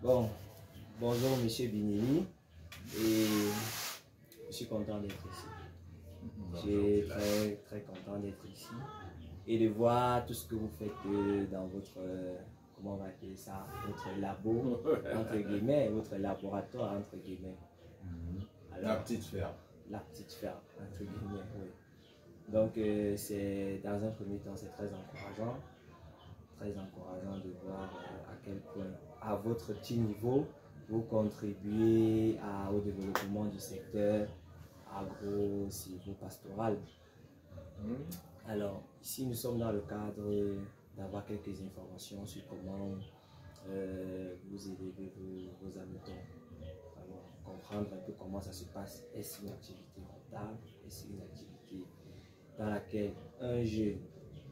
Bon, bonjour Monsieur Binili, et je suis content d'être ici. Je suis très content d'être ici et de voir tout ce que vous faites dans votre, comment on va appeler ça, votre labo, entre guillemets, votre laboratoire, entre guillemets. Alors, la petite ferme. La petite ferme, entre guillemets, oui. Donc, c'est dans un premier temps, c'est très encourageant de voir à quel point, à votre petit niveau, vous contribuez au développement du secteur agro-silvopastoral. Alors, ici, nous sommes dans le cadre d'avoir quelques informations sur comment vous élevez vos hameçons. Comprendre un peu comment ça se passe. Est-ce une activité rentable? Est-ce une activité dans laquelle un jeune,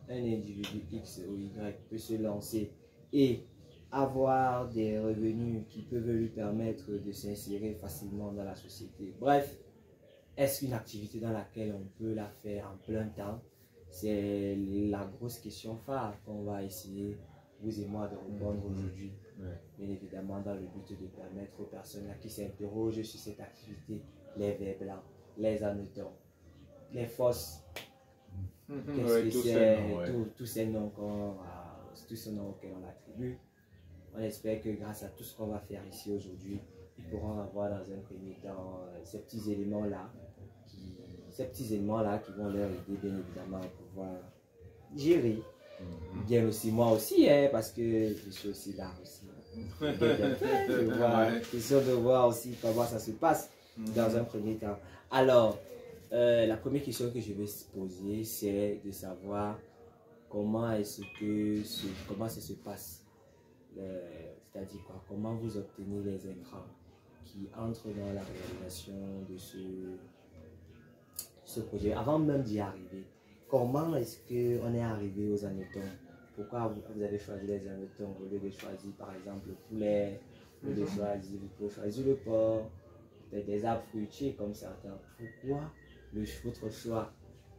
un individu X ou Y peut se lancer et avoir des revenus qui peuvent lui permettre de s'insérer facilement dans la société? Bref, est-ce une activité dans laquelle on peut la faire en plein temps? C'est la grosse question phare qu'on va essayer, vous et moi, de répondre aujourd'hui. Bien évidemment, dans le but de permettre aux personnes qui s'interrogent sur cette activité, les vers blancs, les hameçons, les fosses, qu'est-ce que c'est, tous ces noms auxquels on l'attribue. On espère que grâce à tout ce qu'on va faire ici aujourd'hui, ils pourront avoir dans un premier temps ces petits éléments-là qui vont leur aider bien évidemment à pouvoir gérer. Bien aussi, moi aussi, hein, parce que je suis aussi là aussi. Question de voir aussi comment ça se passe dans un premier temps. Alors, la première question que je vais se poser, c'est de savoir comment ça se passe. C'est-à-dire quoi? Comment vous obtenez les intrants qui entrent dans la réalisation de ce projet, avant même d'y arriver. Comment est-ce qu'on est arrivé aux hameçons? Pourquoi vous avez choisi les hameçons au lieu de choisir par exemple le poulet, au lieu de choisir, vous pouvez choisir le porc, peut-être des arbres fruitiers comme certains? Pourquoi votre choix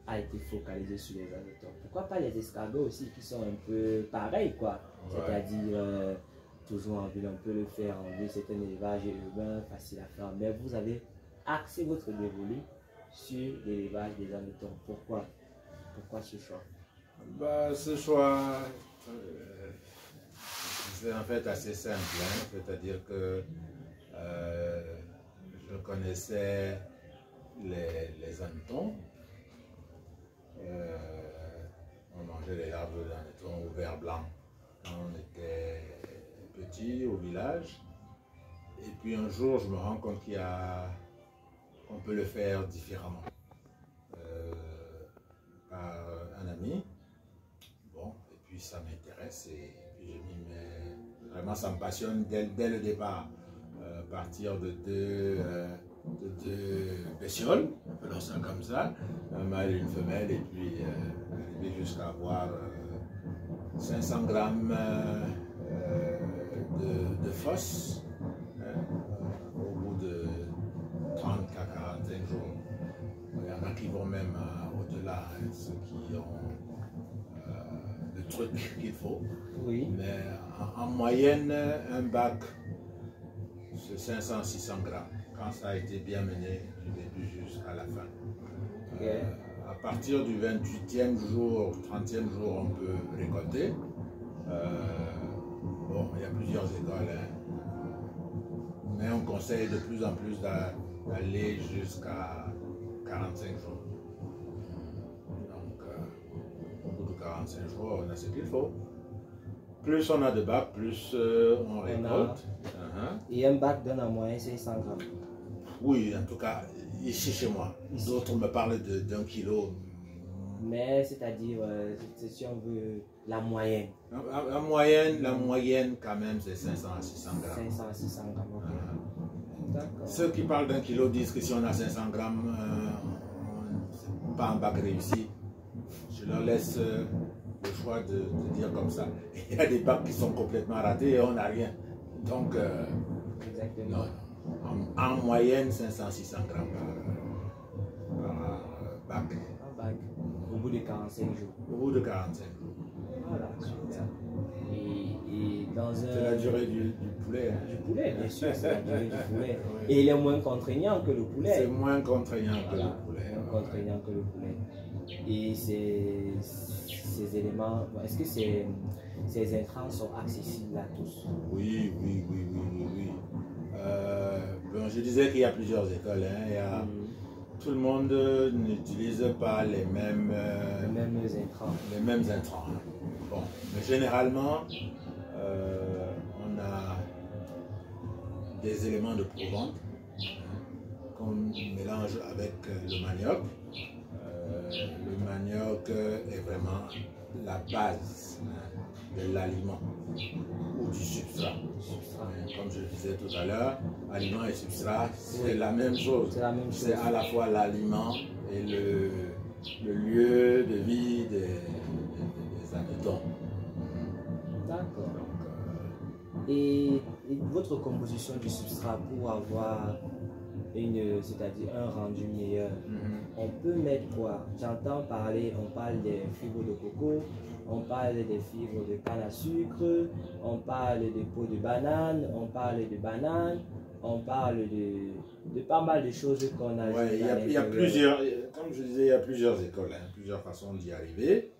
a été focalisé sur les hameçons? Pourquoi pas les escargots aussi qui sont un peu pareils, quoi? C'est-à-dire toujours en ville, on peut le faire en ville, c'est un élevage urbain facile à faire, mais vous avez axé votre dévolu sur l'élevage des hameçons. Pourquoi ce choix? Ce choix, c'est en fait assez simple, hein? C'est-à-dire que je connaissais les hameçons. On mangeait les arbres d'hameçon au vert blanc quand on était petit au village. Et puis un jour, je me rends compte qu'on peut le faire différemment. Par un ami. Bon, et puis ça m'intéresse et puis je m'y mets. Vraiment, ça me passionne dès le départ. Partir de deux bestioles, appelons ça comme ça, un mâle et une femelle, et puis arriver jusqu'à avoir 500 grammes de fosse, hein, au bout de 30 à 45 jours. Il y en a qui vont même au-delà, hein, ceux qui ont le truc qu'il faut. Oui. Mais en moyenne, un bac, c'est 500-600 grammes. Quand ça a été bien mené du début jusqu'à la fin. À partir du 28e jour, 30e jour, on peut récolter. Bon, il y a plusieurs écoles, hein. Mais on conseille de plus en plus d'aller jusqu'à 45 jours. Donc, au bout de 45 jours, on a ce qu'il faut. Plus on a de bacs, plus on récolte. Et un bac donne en moyenne 500 grammes. Oui, en tout cas, ici chez moi. D'autres me parlent d'1 kilo. Mais c'est-à-dire, si on veut la moyenne. La moyenne quand même, c'est 500 à 600 grammes. 500 à 600 grammes, ok. Ceux qui parlent d'1 kilo disent que si on a 500 grammes, c'est pas un bac réussi. Je leur laisse le choix de dire comme ça. Il y a des bacs qui sont complètement ratés et on n'a rien. Donc, exactement. Non, en moyenne, 500-600 grammes par bac. Un bac, au bout de 45 jours. Au bout de 45 jours. Voilà, super. Et dans un... C'est la durée du poulet. Hein. Du poulet, bien sûr, c'est la durée du poulet. Oui. Et il est moins contraignant que le poulet. C'est moins contraignant que Voilà, le poulet. moins contraignant que le poulet. Et ces éléments, est-ce que ces intrants sont accessibles à tous? Oui, oui, oui, oui, oui, oui. Bon, je disais qu'il y a plusieurs écoles. Hein. Il y a, tout le monde n'utilise pas les mêmes intrants. Les mêmes intrants. Hein. Bon, mais généralement, on a des éléments de provente qu'on mélange avec le manioc. Le manioc est vraiment la base de l'aliment ou du substrat. Comme je le disais tout à l'heure, aliment et substrat, c'est la même chose. C'est à la fois l'aliment et le lieu de vie des habitants. D'accord. Et votre composition du substrat pour avoir c'est-à-dire un rendu meilleur, on peut mettre quoi? J'entends parler, on parle des fibres de coco, on parle des fibres de canne à sucre, on parle de peau de banane, on parle de banane, on parle de pas mal de choses qu'on a. Ouais, il y a plusieurs, comme je disais, il y a plusieurs écoles, hein, plusieurs façons d'y arriver.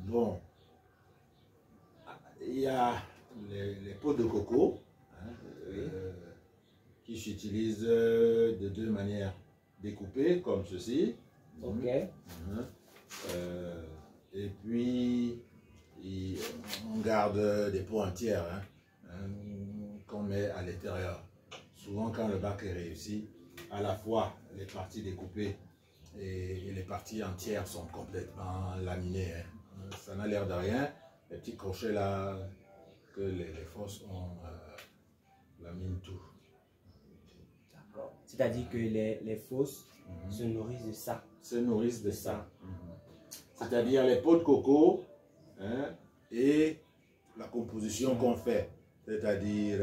Bon, il y a les peaux de coco, hein, qui s'utilisent de deux manières, découpées comme ceci. Ok. Et puis, on garde des peaux entières, hein, qu'on met à l'intérieur. Souvent, quand le bac est réussi, à la fois les parties découpées et les parties entières sont complètement laminées. Hein. Ça n'a l'air de rien. Les petits crochets là que les fosses ont laminent tout. C'est-à-dire que les fosses se nourrissent de ça. Se nourrissent de ça. C'est-à-dire les peaux de coco, hein, et la composition qu'on fait. C'est-à-dire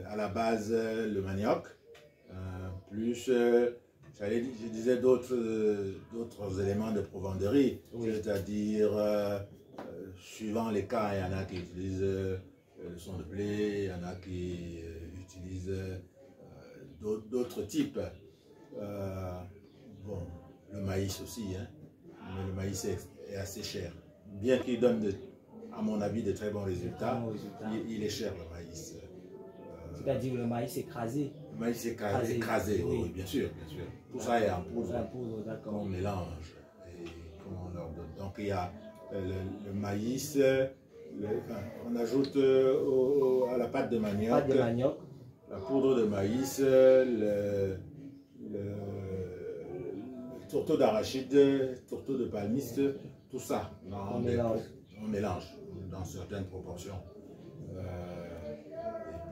à la base le manioc, plus je disais d'autres éléments de provendeurie. Oui. C'est-à-dire suivant les cas, il y en a qui utilisent le son de blé, il y en a qui utilisent d'autres types. Bon, le maïs aussi, hein, mais le maïs est assez cher. Bien qu'il donne, à mon avis, de très bons résultats, il est cher le maïs. C'est-à-dire le maïs écrasé. Le maïs écrasé, oui, bien sûr, bien sûr. Tout ça est en poudre, qu'on mélange et qu'on leur donne. Donc il y a le maïs, on ajoute à la pâte de manioc, la poudre de maïs, le tourteau d'arachide, tourteau de palmiste, tout ça. On mélange dans certaines proportions. Et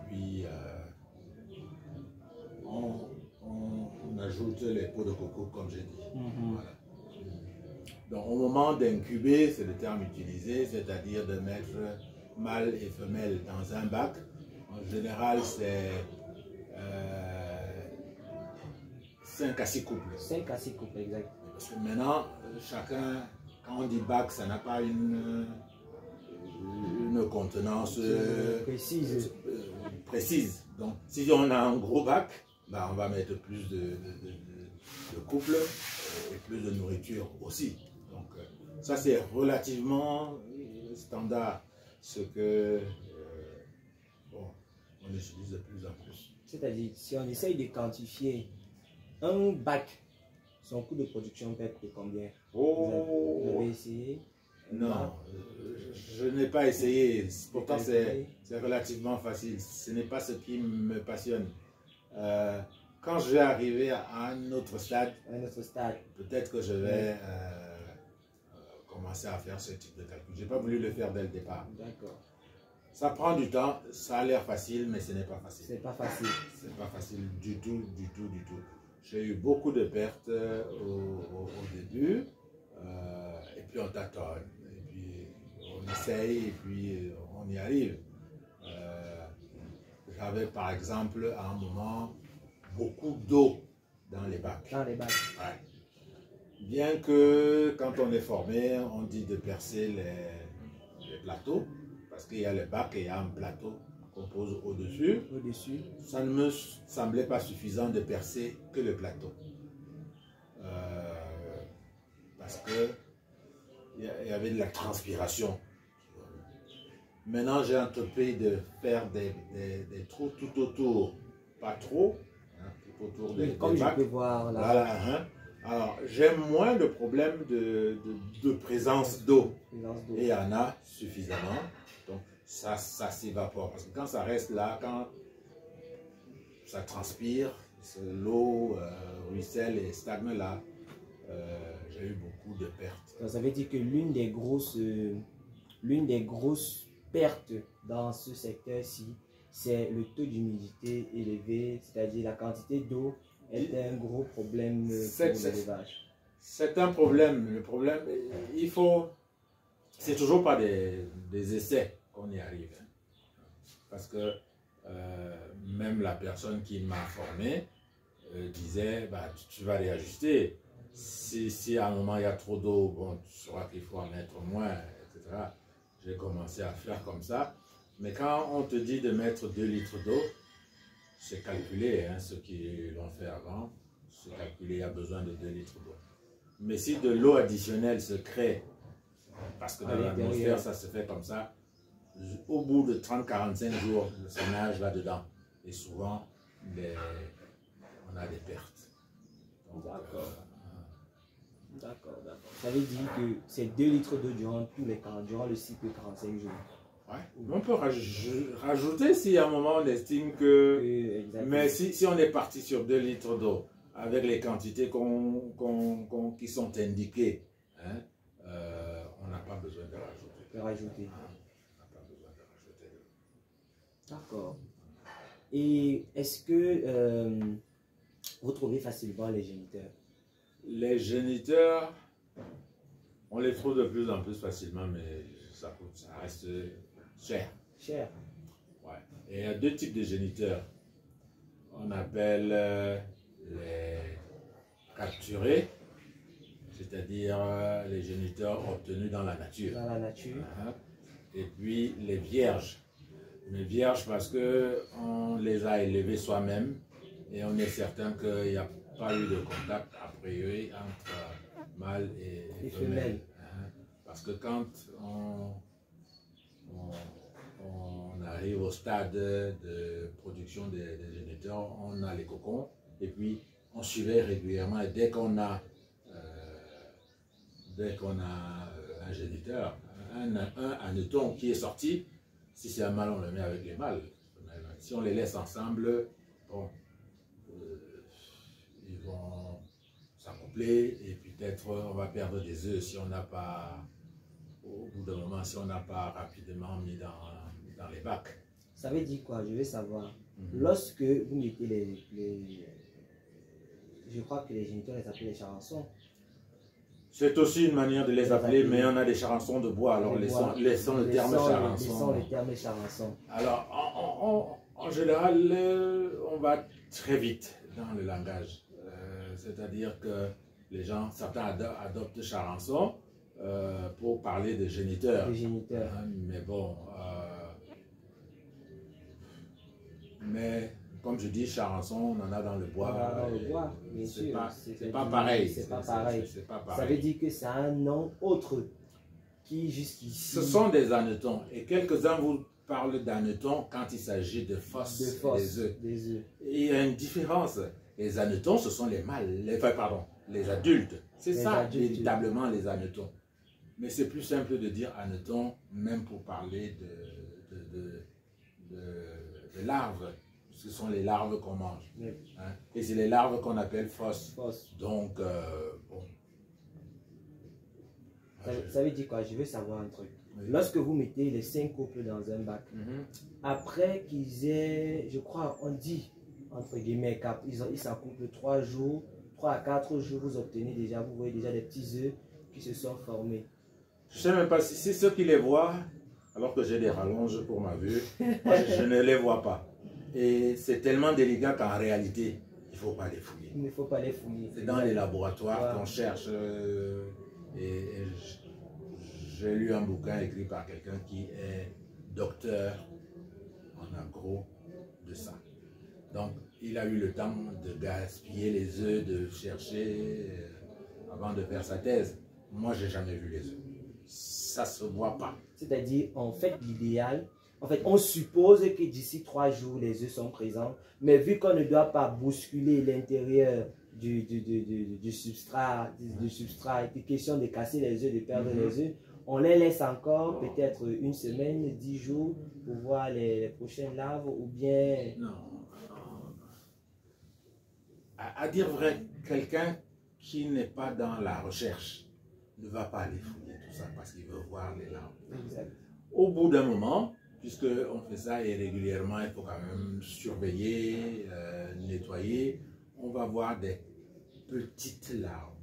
puis, on ajoute les peaux de coco, comme j'ai dit. Voilà. Donc, au moment d'incuber, c'est le terme utilisé, c'est-à-dire de mettre mâle et femelle dans un bac. En général, c'est 5 à 6 couples. 5 à 6 couples, exact. Parce que maintenant, chacun, quand on dit bac, ça n'a pas une contenance précise. Donc, si on a un gros bac, ben, on va mettre plus de couples et plus de nourriture aussi. Donc, ça, c'est relativement standard, ce que on utilise de plus en plus. C'est-à-dire, si on essaye de quantifier un bac, son coût de production peut être de combien? Vous avez essayé? Non, je n'ai pas essayé. Pourtant, c'est relativement facile. Ce n'est pas ce qui me passionne. Quand je vais arriver à un autre stade, peut-être que je vais commencer à faire ce type de calcul. Je n'ai pas voulu le faire dès le départ. D'accord. Ça prend du temps, ça a l'air facile, mais ce n'est pas facile. C'est pas facile. C'est pas facile du tout, du tout, du tout. J'ai eu beaucoup de pertes au début, et puis on tâtonne, et puis on essaye, et puis on y arrive. J'avais par exemple à un moment beaucoup d'eau dans les bacs. Dans les bacs. Ouais. Bien que quand on est formé, on dit de percer les plateaux, parce qu'il y a le bac et il y a un plateau qu'on pose au-dessus. Au-dessus. Ça ne me semblait pas suffisant de percer que le plateau. Parce que il y avait de la transpiration. Maintenant, j'ai entrepris de faire des trous tout autour, pas trop, hein, tout autour des Comme je bacs. peux voir là. Voilà, hein. Alors, j'ai moins de problèmes de présence d'eau. Et il y en a suffisamment. Donc, ça s'évapore. Parce que quand ça reste là, quand ça transpire, l'eau ruisselle et stagne là, j'ai eu beaucoup de pertes. Donc, ça veut dire que l'une des grosses pertes dans ce secteur-ci, c'est le taux d'humidité élevé, c'est-à-dire la quantité d'eau est un gros problème pour l'élevage. C'est un problème. Le problème, c'est toujours pas des essais qu'on y arrive. Parce que même la personne qui m'a formé disait, bah, tu vas réajuster. Si à un moment il y a trop d'eau, bon, tu sauras qu'il faut en mettre moins, etc. J'ai commencé à faire comme ça. Mais quand on te dit de mettre 2 litres d'eau, c'est calculé, hein, ceux qui l'ont fait avant, c'est calculé, il y a besoin de 2 litres d'eau. Mais si de l'eau additionnelle se crée, parce que dans l'atmosphère ça se fait comme ça, au bout de 30-45 jours, ça nage là-dedans. Et souvent, on a des pertes. D'accord. D'accord. Ça veut dire que c'est 2 litres d'eau durant le cycle de 45 jours. Ouais. On peut rajouter si à un moment on estime que... mais si on est parti sur 2 litres d'eau, avec les quantités qui sont indiquées, hein, on n'a pas besoin de rajouter. On n'a pas besoin de rajouter. D'accord. Et est-ce que vous trouvez facilement les géniteurs? Les géniteurs, on les trouve de plus en plus facilement, mais ça reste cher. Cher. Ouais. Et il y a 2 types de géniteurs. On appelle les capturés, c'est-à-dire les géniteurs obtenus dans la nature. Dans la nature. Et puis les vierges. Les vierges parce qu'on les a élevés soi-même et on est certain qu'il n'y a pas eu de contact a priori entre mâle et femelle. Parce que quand on arrive au stade de production des géniteurs, on a les cocons et puis on surveille régulièrement et dès qu'on a un géniteur, un hanneton qui est sorti, si c'est un mâle, on le met avec les mâles. Si on les laisse ensemble, bon, ils vont s'accoupler et peut-être on va perdre des œufs si on n'a pas, au bout d'un moment, si on n'a pas rapidement mis dans les bacs. Ça veut dire quoi? Je veux savoir. Lorsque vous mettez je crois que les géniteurs les appellent les charançons. C'est aussi une manière de les appeler, mais on a des charançons de bois, alors laissons le terme charançon. Laissons le terme charançon. Alors, en général, on va très vite dans le langage. C'est-à-dire que les gens, certains adoptent charançon pour parler de géniteurs. Mais bon, mais comme je dis, charançon, on en a dans le bois. Dans le bois, bien sûr. C'est pas pareil. C'est pas pareil. Ça veut dire que c'est un nom autre qui jusqu'ici... Ce sont des hannetons. Et quelques-uns vous parlent d'hannetons quand il s'agit de fosses, des œufs. Et il y a une différence. Les hannetons, ce sont les mâles, les adultes. C'est ça, véritablement, les hannetons. Mais c'est plus simple de dire hanneton, même pour parler de larves. Ce sont les larves qu'on mange. Oui. Hein? Et c'est les larves qu'on appelle fosses. Donc, bon. Ça veut dire quoi? Je veux savoir un truc. Oui. Lorsque vous mettez les 5 couples dans un bac, après qu'ils aient, je crois, on dit, entre guillemets, ils s'accouplent 3 jours, 3 à 4 jours, vous voyez déjà des petits œufs qui se sont formés. Je ne sais même pas si c'est ceux qui les voient, alors que j'ai des rallonges pour ma vue, moi, je ne les vois pas. Et c'est tellement délicat qu'en réalité, il ne faut pas les fouiller. Il ne faut pas les fouiller. C'est dans les laboratoires qu'on cherche. Et j'ai lu un bouquin écrit par quelqu'un qui est docteur en agro de ça. Donc, il a eu le temps de gaspiller les œufs, de chercher avant de faire sa thèse. Moi, j'ai jamais vu les œufs. Ça se voit pas. C'est-à-dire, en fait, l'idéal, en fait, on suppose que d'ici 3 jours, les œufs sont présents, mais vu qu'on ne doit pas bousculer l'intérieur du substrat, il est question de casser les œufs, de perdre les œufs, on les laisse encore peut-être 1 semaine, 10 jours pour voir les prochaines larves ou bien... Non. À dire vrai, quelqu'un qui n'est pas dans la recherche ne va pas aller fouiller tout ça parce qu'il veut voir les larves. Exact. Au bout d'un moment, puisqu'on fait ça et régulièrement, il faut quand même surveiller, nettoyer, on va voir des petites larves.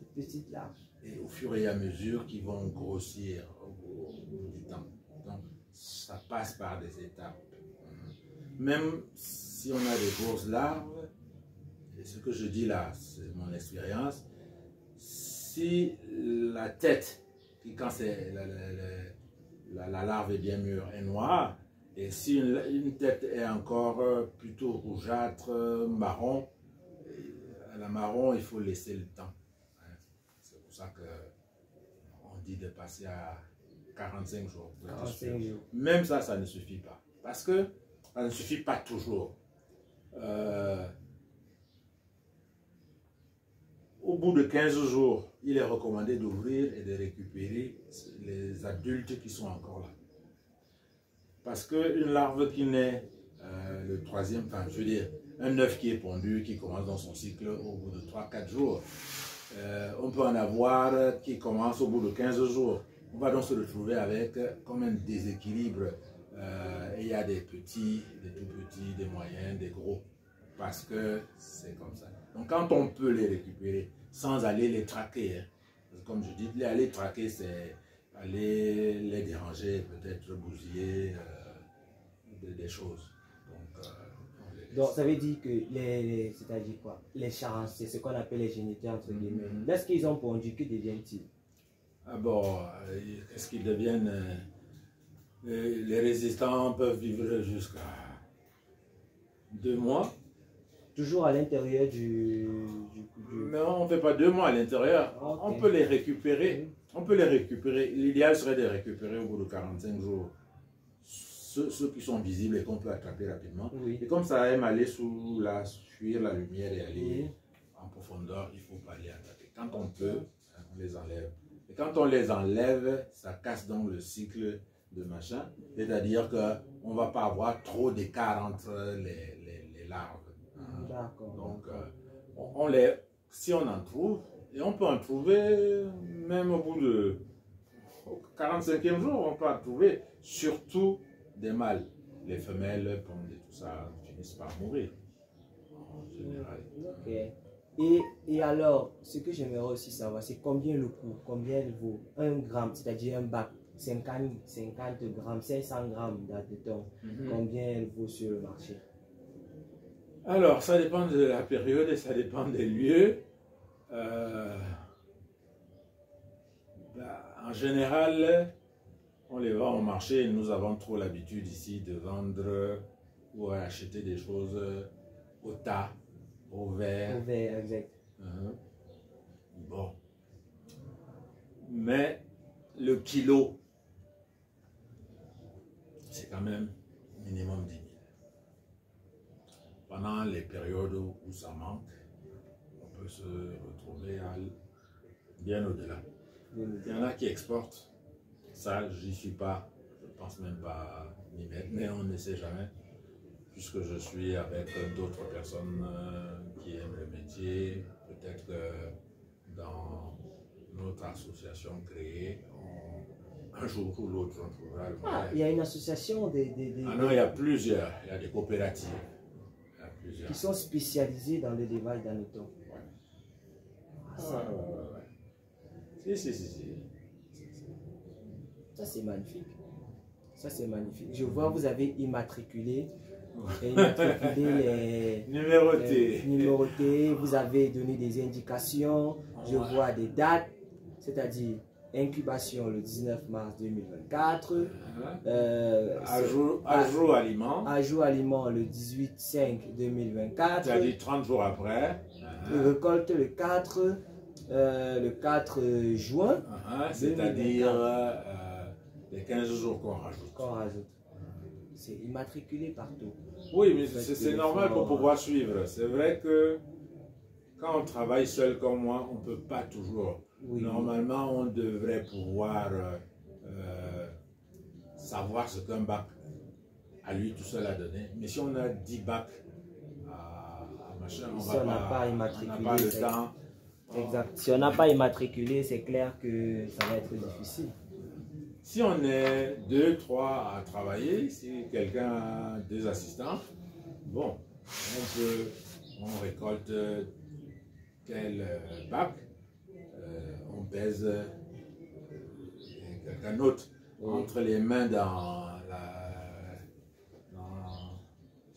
Des petites larves. Et au fur et à mesure qu'ils vont grossir au bout du temps. Donc, ça passe par des étapes. Même si on a des grosses larves, et ce que je dis là, c'est mon expérience, si la tête, qui quand c'est la larve est bien mûre, est noire, et si une tête est encore plutôt rougeâtre, marron, la marron, il faut laisser le temps. C'est pour ça qu'on dit de passer à 45 jours. 45 jours. Même ça, ça ne suffit pas. Parce que ça ne suffit pas toujours. Au bout de 15 jours, il est recommandé d'ouvrir et de récupérer les adultes qui sont encore là. Parce qu'une larve qui naît le 3e, enfin je veux dire, un œuf qui est pondu, qui commence dans son cycle au bout de 3-4 jours, on peut en avoir qui commence au bout de 15 jours. On va donc se retrouver avec comme un déséquilibre. Et il y a des petits, des tout petits, des moyens, des gros. Parce que c'est comme ça. Donc quand on peut les récupérer sans aller les traquer, hein, comme je dis, aller traquer, c'est aller les déranger, peut-être bousiller des choses. Donc ça veut dire que c'est-à-dire quoi? Les charances, c'est ce qu'on appelle les géniteurs entre guillemets. Lorsqu'ils ont pondu, que deviennent-ils? Ah bon, qu'est-ce qu'ils deviennent? Les résistants peuvent vivre jusqu'à 2 mois. Toujours à l'intérieur du... Non, on ne fait pas 2 mois à l'intérieur. Okay. On peut les récupérer. On peut les récupérer. L'idéal serait de les récupérer au bout de 45 jours. Ceux qui sont visibles et qu'on peut attraper rapidement. Oui. Et comme ça aime aller fuir la lumière et aller en profondeur, il ne faut pas les attaquer. Quand on peut, on les enlève. Et quand on les enlève, ça casse donc le cycle de machin. C'est-à-dire qu'on ne va pas avoir trop d'écart entre les larves. D'accord. Donc, si on en trouve, et on peut en trouver même au bout de 45e jour, on peut en trouver surtout des mâles. Les femelles, pondent et tout ça, finissent par mourir en général. Ok. Et alors, ce que j'aimerais aussi savoir, c'est combien le coût, combien il vaut 1 gramme, c'est-à-dire un bac, 50 grammes, 500 grammes d'adéton, combien il vaut sur le marché? Alors, ça dépend de la période et ça dépend des lieux. En général, on les vend au marché et nous avons trop l'habitude ici de vendre ou acheter des choses au tas, au verre. Au verre, exact. Bon. Mais le kilo, c'est quand même minimum 10 000. Pendant les périodes où ça manque, on peut se retrouver à bien au-delà. Il y en a qui exportent. Ça, j'y suis pas. Je ne pense même pas m'y mettre, mais on ne sait jamais. Puisque je suis avec d'autres personnes qui aiment le métier, peut-être que dans notre association créée, un jour ou l'autre, on trouvera le moyen. Il y a une association Ah non, il y a plusieurs. Il y a des coopératives. Qui sont spécialisés dans l'élevage d'anetons. Si. Ça, c'est magnifique. Ça, c'est magnifique. Je vois, vous avez immatriculé. Les numérotés. Vous avez donné des indications. Je vois des dates. C'est-à-dire, incubation le 19 mars 2024. Ajout aliment. Ajout aliment le 18/5/2024. C'est-à-dire 30 jours après. Récolte le 4 juin. C'est-à-dire les 15 jours qu'on rajoute. C'est immatriculé partout. Oui, mais c'est normal pour pouvoir suivre. C'est vrai que quand on travaille seul comme moi, on ne peut pas toujours. Oui. Normalement, on devrait pouvoir savoir ce qu'un bac à lui tout seul a donné. Mais si on a 10 bacs à machin, on n'a pas le temps. Exact. Si on n'a pas immatriculé, c'est clair que ça va être difficile. Si on est 2, 3 à travailler, si quelqu'un a 2 assistants, bon, on récolte tel bac, on pèse quelqu'un d'autre entre les mains dans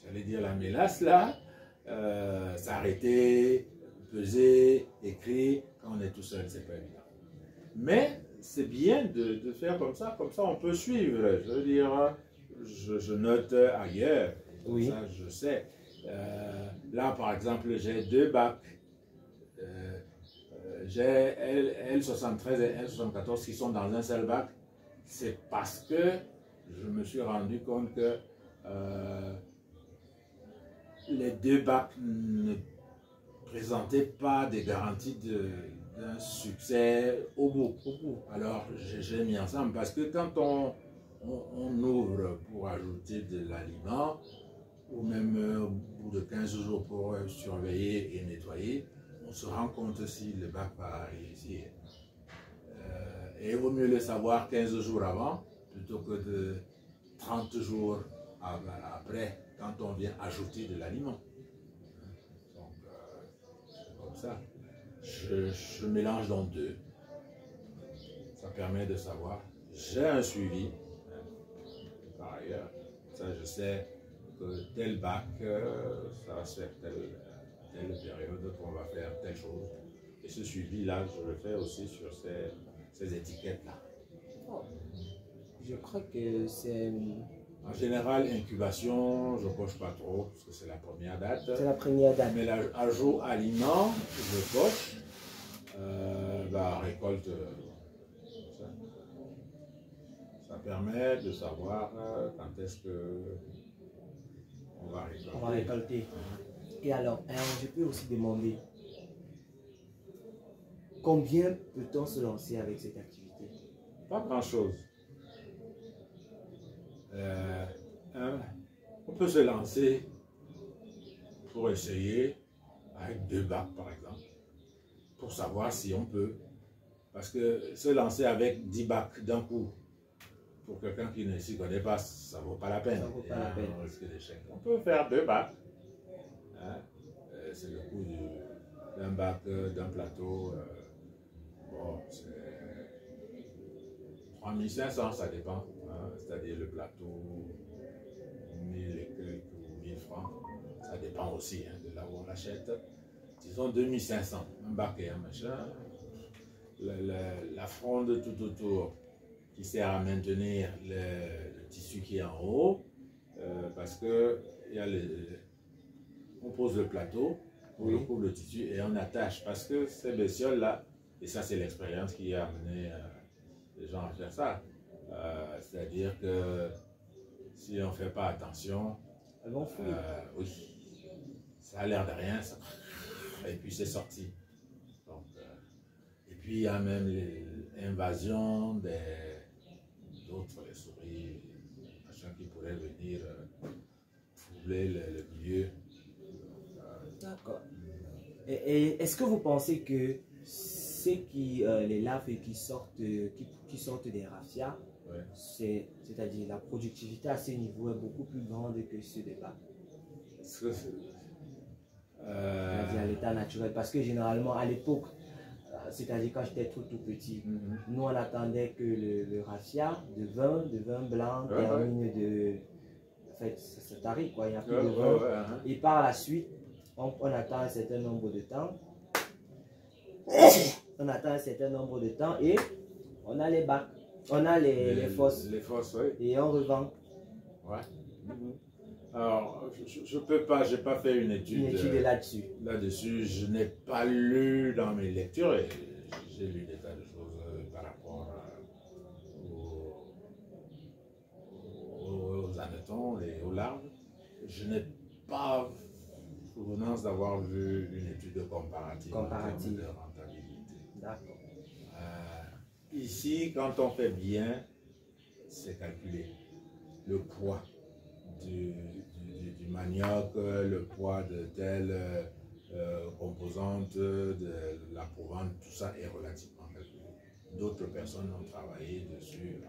j'allais dire la mélasse là, s'arrêter, peser, écrire, quand on est tout seul, c'est pas évident. Mais c'est bien de faire comme ça on peut suivre. Je veux dire, je note ailleurs, oui. Ça je sais. Là par exemple, j'ai 2 bacs. J'ai L73 et L74 qui sont dans un seul bac. C'est parce que je me suis rendu compte que les 2 bacs ne présentaient pas des garanties d'un succès au bout. Alors j'ai mis ensemble parce que quand on ouvre pour ajouter de l'aliment ou même au bout de 15 jours pour surveiller et nettoyer, on se rend compte si le bac va réussir. Et il vaut mieux le savoir 15 jours avant plutôt que de 30 jours après quand on vient ajouter de l'aliment. Donc c'est comme ça. Je mélange dans 2. Ça permet de savoir. J'ai un suivi. Par ailleurs, ça je sais que tel bac, ça va se faire telle période qu'on va faire telle chose. Et ce suivi-là, je le fais aussi sur ces étiquettes-là. Oh. Je crois que c'est... En général, incubation, je ne coche pas trop, parce que c'est la première date. C'est la première date. Mais l'ajout aliment, je coche. Récolte, ça permet de savoir quand est-ce qu'on va récolter. On va récolter. Et alors, je peux aussi demander, combien peut-on se lancer avec cette activité? Pas grand-chose. On peut se lancer pour essayer avec 2 bacs par exemple, pour savoir si on peut. Parce que se lancer avec 10 bacs d'un coup, pour quelqu'un qui ne s'y connaît pas, ça ne vaut pas la peine. Ça vaut pas la peine. On risque d'échec. On peut faire 2 bacs. C'est le coût d'un bac, d'un plateau. Bon, c'est 3500, ça dépend. C'est-à-dire le plateau, 1000 et quelques ou 1000 francs. Ça dépend aussi de là où on l'achète. Disons 2500, un bac et un machin. La fronde tout autour qui sert à maintenir le tissu qui est en haut. Parce que on pose le plateau, on recouvre le tissu et on attache. Parce que ces bestioles-là, et ça c'est l'expérience qui a amené les gens à faire ça. C'est-à-dire que si on ne fait pas attention, elles vont fouiller. Oui, ça a l'air de rien, ça. Et puis c'est sorti. Donc, et puis il y a même l'invasion d'autres, les souris, machin qui pourraient venir troubler le milieu. D'accord. Et est-ce que vous pensez que les larves qui sortent des raffias, ouais. C'est-à-dire la productivité à ce niveau est beaucoup plus grande que ceux des bacs? C'est-à-dire à l'état naturel. Parce que généralement, à l'époque, c'est-à-dire quand j'étais tout petit, nous on attendait que le raffia de vin blanc termine de... En fait, ça t'arrive quoi, il n'y a plus de vin. Et par la suite, on attend un certain nombre de temps. On attend un certain nombre de temps et On a les bacs, on a les fosses. Les fosses, oui. Et on revend. Ouais. Alors, je peux pas, j'ai pas fait une étude là-dessus. Là-dessus, je n'ai pas lu dans mes lectures, et j'ai lu des tas de choses par rapport aux hannetons et aux larves. Je n'ai pas souvenance d'avoir vu une étude comparative. En termes de rentabilité. D'accord. Ici, quand on fait bien, c'est calculé. Le poids du manioc, le poids de telle composante, de la provenance, tout ça est relativement calculé. D'autres personnes ont travaillé dessus